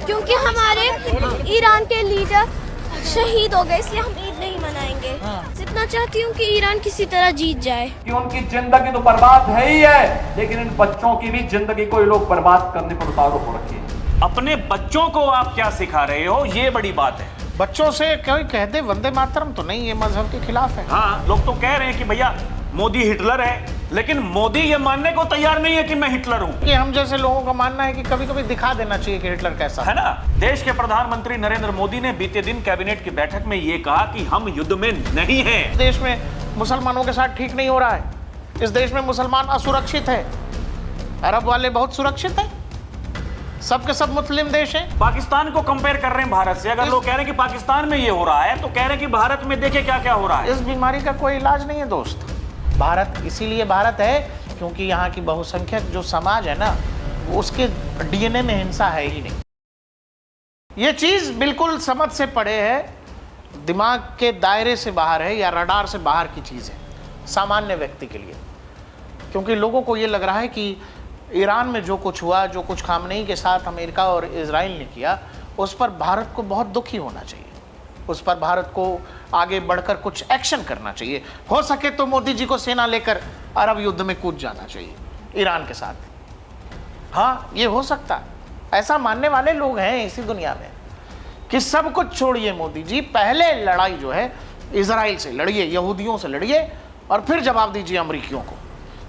क्योंकि हमारे ईरान के लीडर शहीद हो गए, इसलिए हम ईद नहीं मनाएंगे। जितना चाहती हूँ कि ईरान किसी तरह जीत जाए। कि उनकी जिंदगी तो बर्बाद है ही है, लेकिन इन बच्चों की भी जिंदगी को ये लोग बर्बाद करने पर उतारू हो रखे हैं। अपने बच्चों को आप क्या सिखा रहे हो, ये बड़ी बात है। बच्चों से कोई कह दे वंदे मातरम तो नहीं, ये मजहब के खिलाफ है। हाँ, लोग तो कह रहे हैं कि भैया मोदी हिटलर है, लेकिन मोदी ये मानने को तैयार नहीं है कि मैं हिटलर हूं। कि हम जैसे लोगों का मानना है कि कभी कभी दिखा देना चाहिए कि हिटलर कैसा है ना। देश के प्रधानमंत्री नरेंद्र मोदी ने बीते दिन कैबिनेट की बैठक में ये कहा कि हम युद्ध में नहीं हैं। देश में मुसलमानों के साथ ठीक नहीं हो रहा है। इस देश में मुसलमान असुरक्षित है, अरब वाले बहुत सुरक्षित है, सबके सब मुस्लिम देश हैं। पाकिस्तान को कंपेयर कर रहे हैं भारत से। अगर लोग कह रहे हैं कि पाकिस्तान में ये हो रहा है, तो कह रहे हैं कि भारत में देखिए क्या क्या हो रहा है। इस बीमारी का कोई इलाज नहीं है दोस्त। भारत इसीलिए भारत है क्योंकि यहाँ की बहुसंख्यक जो समाज है ना, उसके डीएनए में हिंसा है ही नहीं। ये चीज बिल्कुल समझ से परे है, दिमाग के दायरे से बाहर है या रडार से बाहर की चीज है सामान्य व्यक्ति के लिए। क्योंकि लोगों को ये लग रहा है कि ईरान में जो कुछ हुआ, जो कुछ खामनेई के साथ अमेरिका और इजराइल ने किया, उस पर भारत को बहुत दुखी होना चाहिए। उस पर भारत को आगे बढ़कर कुछ एक्शन करना चाहिए। हो सके तो मोदी जी को सेना लेकर अरब युद्ध में कूद जाना चाहिए ईरान के साथ। हाँ, ये हो सकता है। ऐसा मानने वाले लोग हैं इसी दुनिया में कि सब कुछ छोड़िए मोदी जी, पहले लड़ाई जो है इजराइल से लड़िए, यहूदियों से लड़िए, और फिर जवाब दीजिए अमरीकियों को,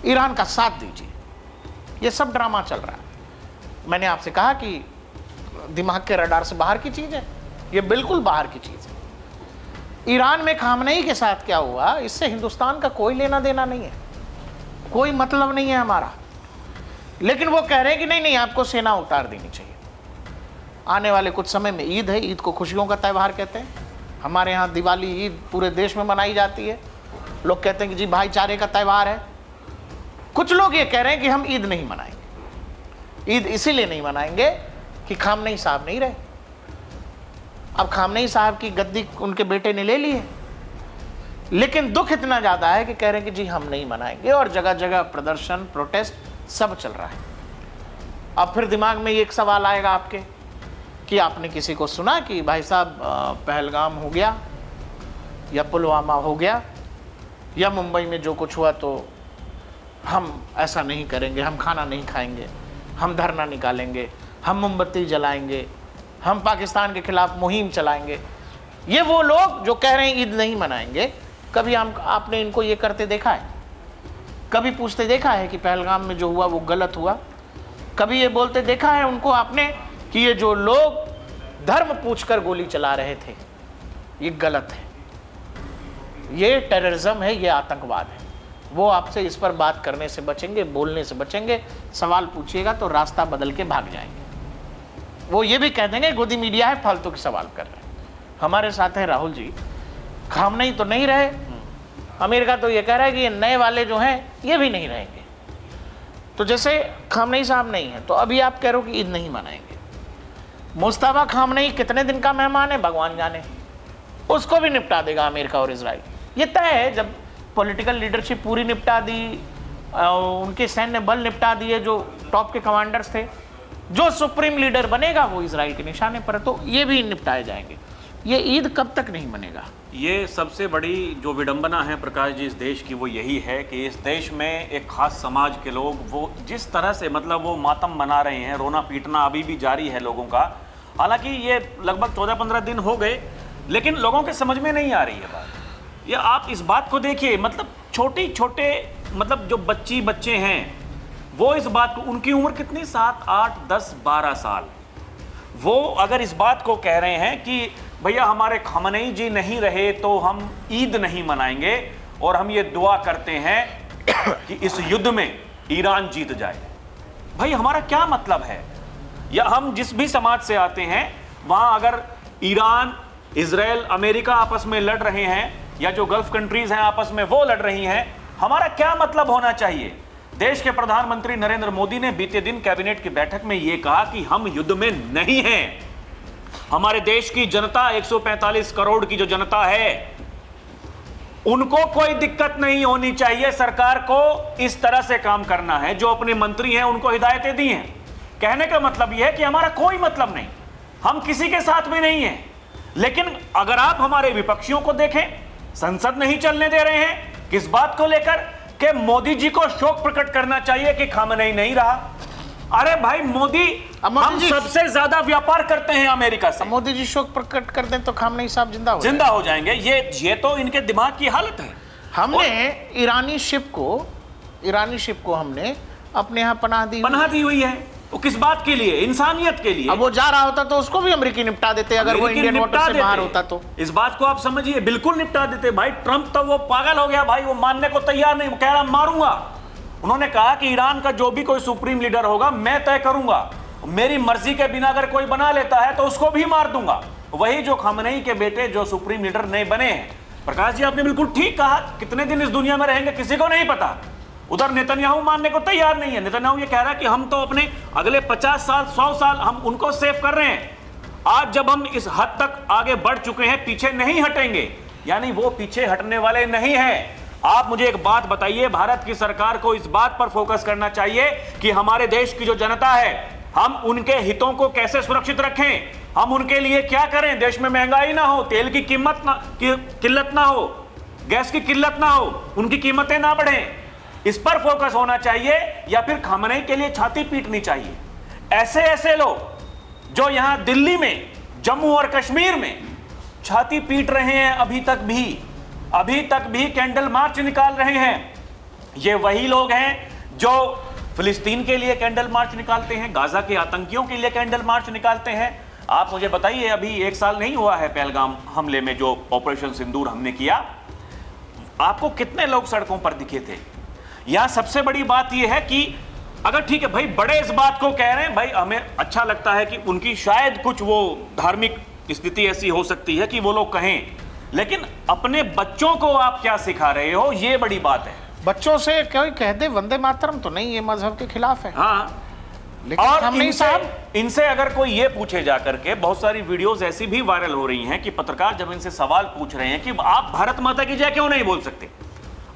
ईरान का साथ दीजिए। ये सब ड्रामा चल रहा है। मैंने आपसे कहा कि दिमाग के रडार से बाहर की चीज है, ये बिल्कुल बाहर की चीज है। ईरान में खामनेई के साथ क्या हुआ, इससे हिंदुस्तान का कोई लेना देना नहीं है, कोई मतलब नहीं है हमारा। लेकिन वो कह रहे हैं कि नहीं नहीं, आपको सेना उतार देनी चाहिए। आने वाले कुछ समय में ईद है, ईद को खुशियों का त्यौहार कहते हैं। हमारे यहाँ दिवाली, ईद पूरे देश में मनाई जाती है। लोग कहते हैं कि जी भाईचारे का त्यौहार है। कुछ लोग ये कह रहे हैं कि हम ईद नहीं मनाएंगे। ईद इसीलिए नहीं मनाएंगे कि खामनेई साहब नहीं रहे। अब खामनेई साहब की गद्दी उनके बेटे ने ले ली है, लेकिन दुख इतना ज्यादा है कि कह रहे हैं कि जी हम नहीं मनाएंगे, और जगह जगह प्रदर्शन, प्रोटेस्ट सब चल रहा है। अब फिर दिमाग में एक सवाल आएगा आपके कि आपने किसी को सुना कि भाई साहब पहलगाम हो गया या पुलवामा हो गया या मुंबई में जो कुछ हुआ, तो हम ऐसा नहीं करेंगे, हम खाना नहीं खाएंगे, हम धरना निकालेंगे, हम मोमबत्ती जलाएंगे, हम पाकिस्तान के खिलाफ मुहिम चलाएंगे। ये वो लोग जो कह रहे हैं ईद नहीं मनाएंगे, कभी आपने इनको ये करते देखा है? कभी पूछते देखा है कि पहलगाम में जो हुआ वो गलत हुआ? कभी ये बोलते देखा है उनको आपने कि ये जो लोग धर्म पूछकर गोली चला रहे थे ये गलत है, ये टेररिज्म है, ये आतंकवाद है? वो आपसे इस पर बात करने से बचेंगे, बोलने से बचेंगे। सवाल पूछिएगा तो रास्ता बदल के भाग जाएंगे। वो ये भी कह देंगे गोदी मीडिया है, फालतू के सवाल कर रहे हैं। हमारे साथ हैं राहुल जी, खामनेई तो नहीं रहे, अमेरिका तो ये कह रहा है कि ये नए वाले जो हैं ये भी नहीं रहेंगे। तो जैसे खामनेई साहब नहीं है, तो अभी आप कह रहे हो कि ईद नहीं मनाएंगे। मुस्तफा खामनेई कितने दिन का मेहमान है भगवान जाने, उसको भी निपटा देगा अमेरिका और इजराइल, ये तय है। जब पॉलिटिकल लीडरशिप पूरी निपटा दी, उनके सैन्य बल निपटा दिए, जो टॉप के कमांडर्स थे, जो सुप्रीम लीडर बनेगा वो इजराइल के निशाने पर है, तो ये भी निपटाए जाएंगे। ये ईद कब तक नहीं मनेगा? ये सबसे बड़ी जो विडंबना है प्रकाश जी इस देश की, वो यही है कि इस देश में एक खास समाज के लोग वो जिस तरह से मतलब वो मातम मना रहे हैं, रोना पीटना अभी भी जारी है लोगों का। हालांकि ये लगभग 14-15 दिन हो गए, लेकिन लोगों के समझ में नहीं आ रही है बात। ये आप इस बात को देखिए, मतलब छोटे मतलब जो बच्चे हैं वो इस बात को, उनकी उम्र कितनी, 7, 8, 10, 12 साल, वो अगर इस बात को कह रहे हैं कि भैया हमारे खामनेई जी नहीं रहे तो हम ईद नहीं मनाएंगे और हम ये दुआ करते हैं कि इस युद्ध में ईरान जीत जाए। भाई हमारा क्या मतलब है? या हम जिस भी समाज से आते हैं वहां अगर ईरान, इजराइल, अमेरिका आपस में लड़ रहे हैं, या जो गल्फ कंट्रीज हैं आपस में वो लड़ रही हैं, हमारा क्या मतलब होना चाहिए? देश के प्रधानमंत्री नरेंद्र मोदी ने बीते दिन कैबिनेट की बैठक में यह कहा कि हम युद्ध में नहीं हैं। हमारे देश की जनता, 145 करोड़ की जो जनता है, उनको कोई दिक्कत नहीं होनी चाहिए। सरकार को इस तरह से काम करना है। जो अपने मंत्री हैं उनको हिदायतें दी हैं कहने का मतलब यह है कि हमारा कोई मतलब नहीं, हम किसी के साथ में नहीं है। लेकिन अगर आप हमारे विपक्षियों को देखें, संसद नहीं चलने दे रहे हैं किस बात को लेकर कि मोदी जी को शोक प्रकट करना चाहिए कि खामनेई नहीं रहा। अरे भाई मोदी हम सबसे ज्यादा व्यापार करते हैं अमेरिका से। मोदी जी शोक प्रकट कर दें तो खामनेई साहब जिंदा हो जाएंगे। ये तो इनके दिमाग की हालत है। हमने ईरानी शिप को हमने अपने यहाँ पनाह दी हुई है। वो किस बात के लिए? इंसानियत के लिए। अब वो जा रहा होता तो उसको भी अमेरिकी निपटा देते, अगर वो इंडियन वाटर से बाहर होता तो। इस बात को आप समझिए, बिल्कुल निपटा देते भाई। ट्रंप तो वो पागल हो गया भाई, वो मानने को तैयार नहीं, कह रहा मारूंगा। उन्होंने कहा कि ईरान का जो भी कोई सुप्रीम लीडर होगा मैं तय करूंगा, मेरी मर्जी के बिना अगर कोई बना लेता है तो उसको भी मार दूंगा। वही जो खामनेई के बेटे जो सुप्रीम लीडर नहीं बने हैं। प्रकाश जी आपने बिल्कुल ठीक कहा, कितने दिन इस दुनिया में रहेंगे किसी को नहीं पता। उधर नेतन्याहू मानने को तैयार नहीं है। नेतन्याहू ये कह रहा है कि हम तो अपने अगले 50 साल 100 साल हम उनको सेव कर रहे हैं। आज जब हम इस हद तक आगे बढ़ चुके हैं, पीछे नहीं हटेंगे, यानी वो पीछे हटने वाले नहीं हैं। आप मुझे एक बात बताइए, भारत की सरकार को इस बात पर फोकस करना चाहिए कि हमारे देश की जो जनता है, हम उनके हितों को कैसे सुरक्षित रखें, हम उनके लिए क्या करें। देश में महंगाई ना हो, तेल की किल्लत ना हो, गैस की किल्लत ना हो, उनकी कीमतें ना बढ़ें, इस पर फोकस होना चाहिए। या फिर खामनेई के लिए छाती पीटनी चाहिए। ऐसे ऐसे लोग जो यहां दिल्ली में, जम्मू और कश्मीर में छाती पीट रहे हैं, अभी तक भी कैंडल मार्च निकाल रहे हैं, ये वही लोग हैं जो फिलिस्तीन के लिए कैंडल मार्च निकालते हैं, गाजा के आतंकियों के लिए कैंडल मार्च निकालते हैं। आप मुझे बताइए, अभी 1 साल नहीं हुआ है पहलगाम हमले में जो ऑपरेशन सिंदूर हमने किया, आपको कितने लोग सड़कों पर दिखे थे? यहां सबसे बड़ी बात यह है कि अगर ठीक है भाई, बड़े इस बात को कह रहे हैं, भाई हमें अच्छा लगता है कि उनकी शायद कुछ वो धार्मिक स्थिति ऐसी हो सकती है कि वो लोग कहें, लेकिन अपने बच्चों को आप क्या सिखा रहे हो, ये बड़ी बात है। बच्चों से कोई कह दे वंदे मातरम तो नहीं, ये मजहब के खिलाफ है। हाँ, लेकिन और इनसे अगर कोई ये पूछे जाकर के, बहुत सारी वीडियोस ऐसी भी वायरल हो रही हैं कि पत्रकार जब इनसे सवाल पूछ रहे हैं कि आप भारत माता की जय क्यों नहीं बोल सकते,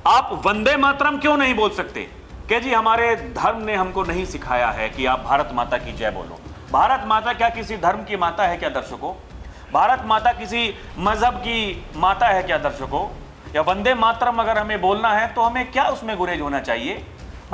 आप वंदे मातरम क्यों नहीं बोल सकते, कि जी हमारे धर्म ने हमको नहीं सिखाया है कि आप भारत माता की जय बोलो। भारत माता क्या किसी धर्म की माता है क्या दर्शकों? भारत माता किसी मजहब की माता है क्या दर्शकों? या वंदे मातरम अगर हमें बोलना है तो हमें क्या उसमें गुरेज होना चाहिए?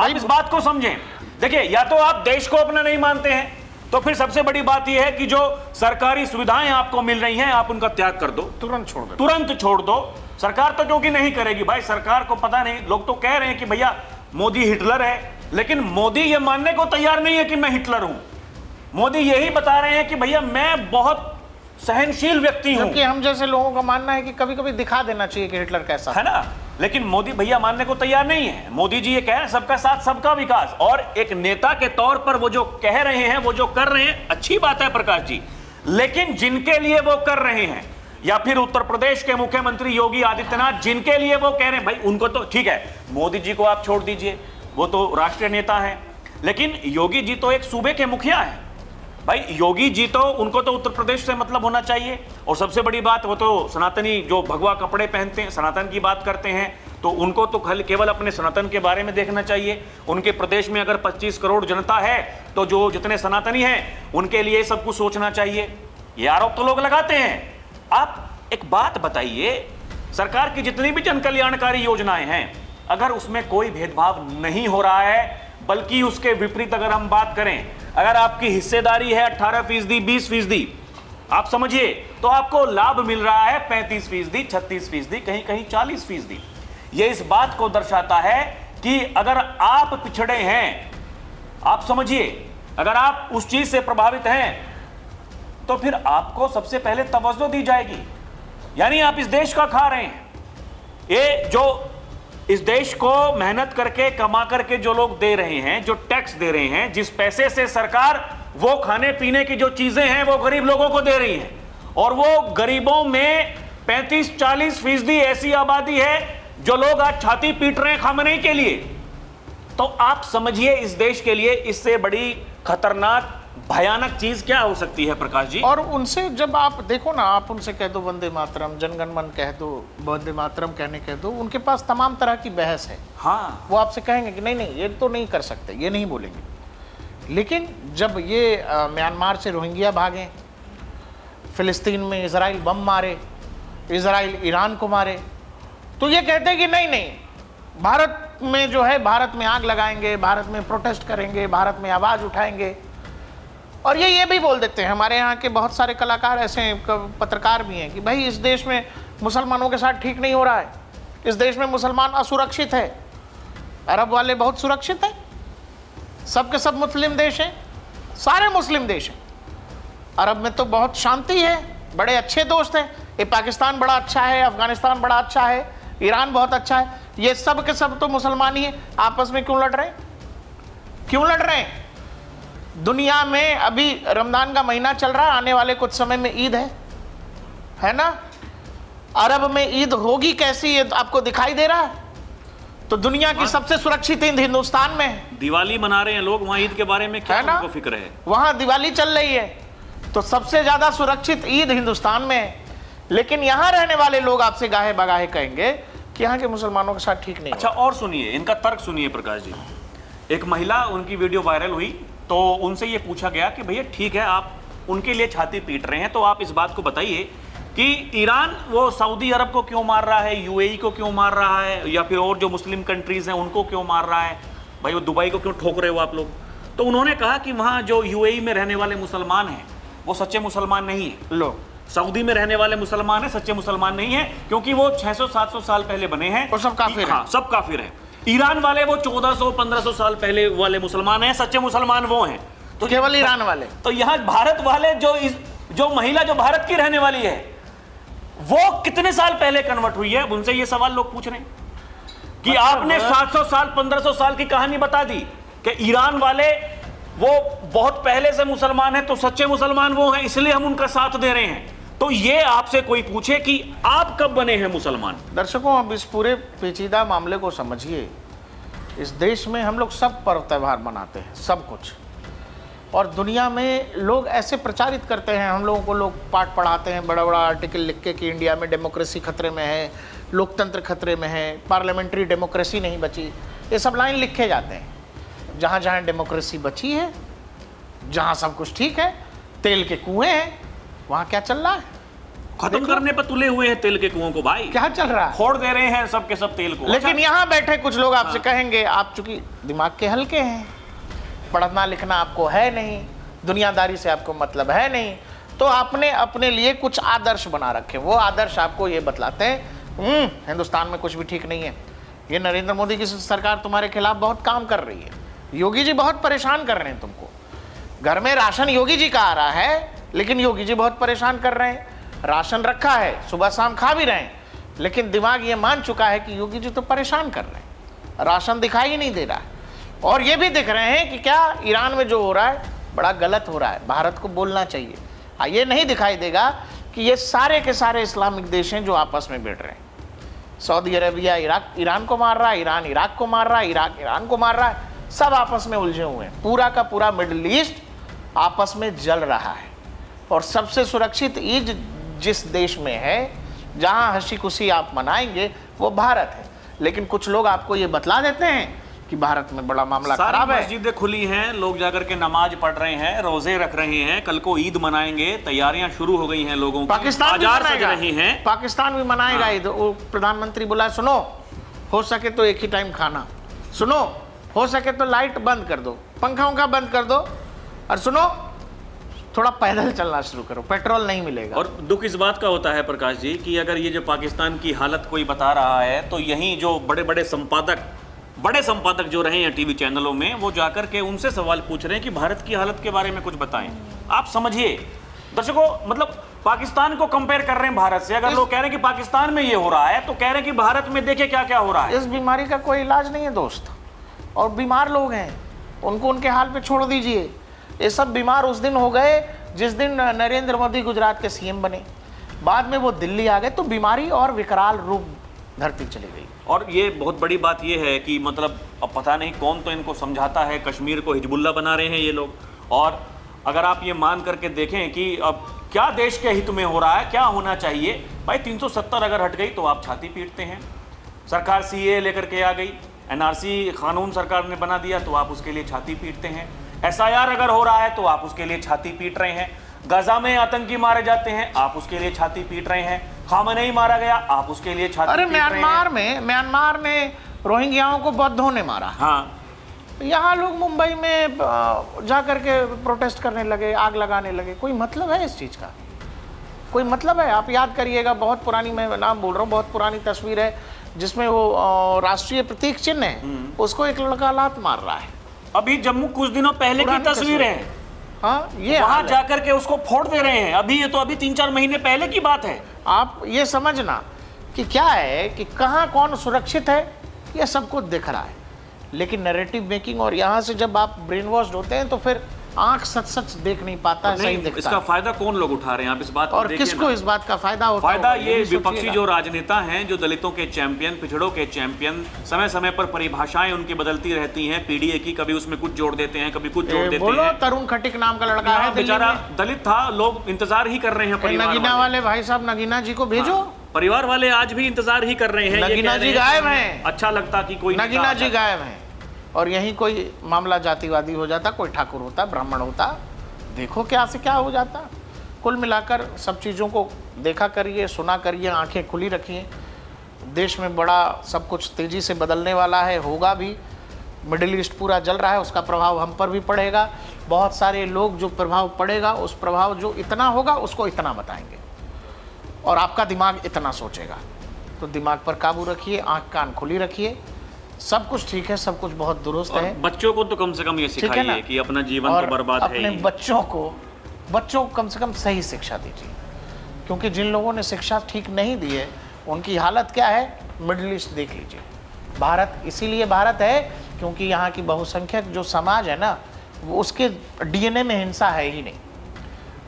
आप इस बात को समझें। देखिए, या तो आप देश को अपना नहीं मानते हैं, तो फिर सबसे बड़ी बात यह है कि जो सरकारी सुविधाएं आपको मिल रही हैं आप उनका त्याग कर दो, तुरंत छोड़ दो। सरकार तो क्योंकि नहीं करेगी भाई, सरकार को पता नहीं, लोग तो कह रहे हैं कि भैया मोदी हिटलर है, लेकिन मोदी ये मानने को तैयार नहीं है कि मैं हिटलर हूं। मोदी यही बता रहे हैं कि भैया मैं बहुत सहनशील व्यक्ति हूं। क्योंकि हम जैसे लोगों का मानना है कि कभी कभी दिखा देना चाहिए कि हिटलर कैसा है ना, लेकिन मोदी भैया मानने को तैयार नहीं है। मोदी जी ये कह रहे हैं सबका साथ सबका विकास, और एक नेता के तौर पर वो जो कह रहे हैं, वो जो कर रहे हैं, अच्छी बात है प्रकाश जी, लेकिन जिनके लिए वो कर रहे हैं, या फिर उत्तर प्रदेश के मुख्यमंत्री योगी आदित्यनाथ जिनके लिए वो कह रहे हैं, भाई उनको तो ठीक है, मोदी जी को आप छोड़ दीजिए, वो तो राष्ट्रीय नेता है, लेकिन योगी जी तो एक सूबे के मुखिया हैं। भाई योगी जी तो, उनको तो उत्तर प्रदेश से मतलब होना चाहिए। और सबसे बड़ी बात, वो तो सनातनी जो भगवा कपड़े पहनते हैं, सनातन की बात करते हैं, तो उनको तो केवल अपने सनातन के बारे में देखना चाहिए। उनके प्रदेश में अगर 25 करोड़ जनता है तो जो जितने सनातनी हैं उनके लिए सब कुछ सोचना चाहिए। ये आरोप तो लोग लगाते हैं। आप एक बात बताइए, सरकार की जितनी भी जन कल्याणकारी योजनाएं हैं, अगर उसमें कोई भेदभाव नहीं हो रहा है, बल्कि उसके विपरीत अगर हम बात करें, अगर आपकी हिस्सेदारी है 18%, 20%, आप समझिए, तो आपको लाभ मिल रहा है 35%, 36%, कहीं कहीं 40%। यह इस बात को दर्शाता है कि अगर आप पिछड़े हैं, आप समझिए, अगर आप उस चीज से प्रभावित हैं, तो फिर आपको सबसे पहले तवज्जो दी जाएगी। यानी आप इस देश का खा रहे हैं, ये जो इस देश को मेहनत करके कमा करके जो लोग दे रहे हैं, जो टैक्स दे रहे हैं, जिस पैसे से सरकार वो खाने पीने की जो चीजें हैं वो गरीब लोगों को दे रही है, और वो गरीबों में 35-40% ऐसी आबादी है जो लोग आज छाती पीट रहे हैं खामनेई के लिए। तो आप समझिए इस देश के लिए इससे बड़ी खतरनाक भयानक चीज क्या हो सकती है प्रकाश जी। और उनसे जब आप देखो ना, आप उनसे कह दो वंदे मातरम, जनगण मन कह दो, वंदे मातरम कहने कह दो, उनके पास तमाम तरह की बहस है। हाँ, वो आपसे कहेंगे कि नहीं नहीं ये तो नहीं कर सकते, ये नहीं बोलेंगे। लेकिन जब ये म्यांमार से रोहिंग्या भागे, फिलिस्तीन में इजराइल बम मारे, इजराइल ईरान को मारे, तो ये कहते हैं कि नहीं नहीं, भारत में जो है, भारत में आग लगाएंगे, भारत में प्रोटेस्ट करेंगे, भारत में आवाज़ उठाएंगे। और ये भी बोल देते हैं, हमारे यहाँ के बहुत सारे कलाकार ऐसे पत्रकार भी हैं कि भाई इस देश में मुसलमानों के साथ ठीक नहीं हो रहा है, इस देश में मुसलमान असुरक्षित है, अरब वाले बहुत सुरक्षित हैं, सब के सब मुस्लिम देश हैं, सारे मुस्लिम देश हैं, अरब में तो बहुत शांति है, बड़े अच्छे दोस्त हैं, ये पाकिस्तान बड़ा अच्छा है, अफगानिस्तान बड़ा अच्छा है, ईरान बहुत अच्छा है, ये सब के सब तो मुसलमान ही हैं, आपस में क्यों लड़ रहे हैं? क्यों लड़ रहे हैं? दुनिया में अभी रमजान का महीना चल रहा है, आने वाले कुछ समय में ईद है ना? अरब में ईद होगी कैसी, ये आपको दिखाई दे रहा है? तो दुनिया की सबसे सुरक्षित ईद हिंदुस्तान में है। दिवाली मना रहे हैं लोग, वहां ईद के बारे में क्या उनको फिक्र है? वहां दिवाली चल रही है, तो सबसे ज्यादा सुरक्षित ईद हिंदुस्तान में है। लेकिन यहां रहने वाले लोग आपसे गाहे बगाहे कहेंगे कि यहाँ के मुसलमानों के साथ ठीक नहीं। अच्छा, और सुनिए, इनका तर्क सुनिए प्रकाश जी। एक महिला, उनकी वीडियो वायरल हुई, तो उनसे ये पूछा गया कि भैया ठीक है, आप उनके लिए छाती पीट रहे हैं, तो आप इस बात को बताइए कि ईरान वो सऊदी अरब को क्यों मार रहा है, यूएई को क्यों मार रहा है, या फिर और जो मुस्लिम कंट्रीज हैं उनको क्यों मार रहा है, भाई वो दुबई को क्यों ठोक रहे हो आप लोग? तो उन्होंने कहा कि वहाँ जो यूएई में रहने वाले मुसलमान हैं वो सच्चे मुसलमान नहीं है, लो सऊदी में रहने वाले मुसलमान हैं, सच्चे मुसलमान नहीं है, क्योंकि वो 600-700 साल पहले बने हैं, वो सब काफिर हैं। हाँ, सब काफिर हैं। ईरान वाले वो 1400-1500 साल पहले वाले मुसलमान हैं, सच्चे मुसलमान वो हैं। तो केवल ईरान वाले। तो यहाँ भारत वाले जो महिला जो भारत की रहने वाली है, वो कितने साल पहले कन्वर्ट हुई है? अब उनसे ये सवाल लोग पूछ रहे हैं कि आपने 700 साल 1500 साल की कहानी बता दी कि ईरान वाले वो बहुत पहले से मुसलमान हैं, तो सच्चे मुसलमान वो हैं, इसलिए हम उनका साथ दे रहे हैं। तो ये आपसे कोई पूछे कि आप कब बने हैं मुसलमान? दर्शकों, अब इस पूरे पेचीदा मामले को समझिए। इस देश में हम लोग सब पर्व त्यौहार मनाते हैं, सब कुछ, और दुनिया में लोग ऐसे प्रचारित करते हैं, हम लोगों को लोग पाठ पढ़ाते हैं, बड़ा बड़ा आर्टिकल लिख के कि इंडिया में डेमोक्रेसी खतरे में है, लोकतंत्र खतरे में है, पार्लियामेंट्री डेमोक्रेसी नहीं बची, ये सब लाइन लिखे जाते हैं। जहाँ जहाँ डेमोक्रेसी बची है, जहाँ सब कुछ ठीक है, तेल के कुएँ हैं, वहाँ क्या चल रहा है? खत्म करने पर तुले हुए हैं तेल के कुओं को भाई। क्या चल रहा है? फोड़ दे रहे हैं सब के सब तेल को। लेकिन अच्छा? यहाँ बैठे कुछ लोग आपसे कहेंगे, आप चूंकि दिमाग के हल्के हैं, पढ़ना लिखना आपको है नहीं, दुनियादारी से आपको मतलब है नहीं, तो आपने अपने लिए कुछ आदर्श बना रखे। वो आदर्श आपको ये बतलाते हैं हिंदुस्तान में कुछ भी ठीक नहीं है, ये नरेंद्र मोदी की सरकार तुम्हारे खिलाफ बहुत काम कर रही है, योगी जी बहुत परेशान कर रहे हैं तुमको, घर में राशन योगी जी का आ रहा है, लेकिन योगी जी बहुत परेशान कर रहे हैं, राशन रखा है, सुबह शाम खा भी रहे हैं, लेकिन दिमाग ये मान चुका है कि योगी जी तो परेशान कर रहे हैं, राशन दिखाई ही नहीं दे रहा है। और ये भी दिख रहे हैं कि क्या ईरान में जो हो रहा है बड़ा गलत हो रहा है, भारत को बोलना चाहिए। ये नहीं दिखाई देगा कि ये सारे के सारे इस्लामिक देश हैं जो आपस में भिड़ रहे हैं। सऊदी अरेबिया ईरान को मार रहा है, ईरान इराक को मार रहा है, इराक ईरान को मार रहा है, सब आपस में उलझे हुए हैं। पूरा का पूरा मिडिल ईस्ट आपस में जल रहा है। और सबसे सुरक्षित ईद जिस देश में है, जहां हंसी खुशी आप मनाएंगे, वो भारत है। लेकिन कुछ लोग आपको ये बतला देते हैं कि भारत में बड़ा मामला खराब है। मस्जिदें खुली हैं, लोग जाकर के नमाज पढ़ रहे हैं, रोजे रख रहे हैं, कल को ईद मनाएंगे, तैयारियां शुरू हो गई हैं लोगों की, पाकिस्तान बाजार सज रहे हैं, पाकिस्तान भी मनाएगा ईद। वो प्रधानमंत्री बोला, सुनो हो सके तो एक ही टाइम खाना, सुनो हो सके तो लाइट बंद कर दो, पंखा उंखा बंद कर दो, और सुनो थोड़ा पैदल चलना शुरू करो, पेट्रोल नहीं मिलेगा। और दुख इस बात का होता है प्रकाश जी कि अगर ये जो पाकिस्तान की हालत कोई बता रहा है, तो यहीं जो बड़े संपादक जो रहे हैं टीवी चैनलों में, वो जाकर के उनसे सवाल पूछ रहे हैं कि भारत की हालत के बारे में कुछ बताएं। आप समझिए दर्शकों, मतलब पाकिस्तान को कंपेयर कर रहे हैं भारत से। अगर लोग कह रहे हैं कि पाकिस्तान में ये हो रहा है, तो कह रहे हैं कि भारत में देखिए क्या क्या हो रहा है। इस बीमारी का कोई इलाज नहीं है दोस्त, और बीमार लोग हैं, उनको उनके हाल पे छोड़ दीजिए। ये सब बीमार उस दिन हो गए जिस दिन नरेंद्र मोदी गुजरात के सीएम बने, बाद में वो दिल्ली आ गए, तो बीमारी और विकराल रूप धरती चली गई। और ये बहुत बड़ी बात ये है कि मतलब अब पता नहीं कौन तो इनको समझाता है, कश्मीर को हिजबुल्ला बना रहे हैं ये लोग। और अगर आप ये मान करके देखें कि अब क्या देश के हित में हो रहा है, क्या होना चाहिए, भाई 370 अगर हट गई तो आप छाती पीटते हैं। सरकार सीए लेकर के आ गई, एनआरसी कानून सरकार ने बना दिया तो आप उसके लिए छाती पीटते हैं। SIR अगर हो रहा है तो आप उसके लिए छाती पीट रहे हैं। गजा में आतंकी मारे जाते हैं, आप उसके लिए छाती पीट रहे हैं। खामनेई मारा गया, आप उसके लिए छाती अरे पीट रहे हैं। म्यांमार ने रोहिंग्याओं को बौद्धों ने मारा। हाँ, यहाँ लोग मुंबई में जा करके प्रोटेस्ट करने लगे, आग लगाने लगे। कोई मतलब है इस चीज का? कोई मतलब है? आप याद करिएगा, बहुत पुरानी, मैं नाम बोल रहा हूँ, बहुत पुरानी तस्वीर है जिसमें वो राष्ट्रीय प्रतीक चिन्ह है, उसको एक लड़का लात मार रहा है। अभी जम्मू कुछ दिनों पहले की तस्वीर है। हाँ, ये वहां जाकर के उसको फोड़ दे रहे हैं। अभी ये तो अभी 3-4 महीने पहले की बात है। आप ये समझना कि क्या है कि कहाँ कौन सुरक्षित है, ये सब कुछ दिख रहा है। लेकिन नैरेटिव मेकिंग, और यहाँ से जब आप ब्रेन वॉश्ड होते हैं तो फिर आंख सच सच देख नहीं पाता, सही दिखता। इसका फायदा कौन लोग उठा रहे हैं, आप इस बात को और देखिए किसको ना। इस बात का फायदा होता फायदा होगा, ये भी विपक्षी सोचिएगा। जो राजनेता हैं, जो दलितों के चैंपियन, पिछड़ों के चैंपियन, समय समय पर परिभाषाएं उनकी बदलती रहती हैं पीडीए की, कभी उसमें कुछ जोड़ देते हैं, कभी कुछ जोड़ देते बोलो, हैं। तरुण खटिक नाम का लड़का है, बेचारा दलित था, लोग इंतजार ही कर रहे हैं। परिवार नगीना वाले भाई साहब, नगीना जी को भेजो। परिवार वाले आज भी इंतजार ही कर रहे हैं। ये नगीना कह रहे जी हैं, गायब हैं। अच्छा लगता कि कोई नगीना जी गायब हैं, और यहीं कोई मामला जातिवादी हो जाता, कोई ठाकुर होता, ब्राह्मण होता, देखो क्या से क्या हो जाता। कुल मिलाकर सब चीज़ों को देखा करिए, सुना करिए, आंखें खुली रखिए। देश में बड़ा सब कुछ तेज़ी से बदलने वाला है, होगा भी। मिडिल ईस्ट पूरा जल रहा है, उसका प्रभाव हम पर भी पड़ेगा। बहुत सारे लोग, जो प्रभाव पड़ेगा, उस प्रभाव जो इतना होगा उसको इतना बताएंगे, और आपका दिमाग इतना सोचेगा। तो दिमाग पर काबू रखिए, आंख कान खुली रखिए। सब कुछ ठीक है, सब कुछ बहुत दुरुस्त है। बच्चों को तो कम से कम ये सिखाइए कि अपना जीवन तो बर्बाद है अपने ही। बच्चों को कम से कम सही शिक्षा दीजिए, क्योंकि जिन लोगों ने शिक्षा ठीक नहीं दी है उनकी हालत क्या है, मिडिल ईस्ट देख लीजिए। भारत इसीलिए भारत है क्योंकि यहाँ की बहुसंख्यक जो समाज है ना, वो उसके DNA में हिंसा है ही नहीं।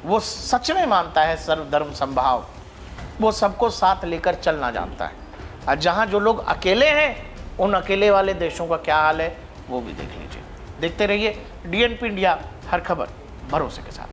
वो सच में मानता है सर्वधर्म समभाव, वो सबको साथ लेकर चलना जानता है। और जहाँ जो लोग अकेले हैं, उन अकेले वाले देशों का क्या हाल है वो भी देख लीजिए। देखते रहिए DNP इंडिया, हर खबर भरोसे के साथ।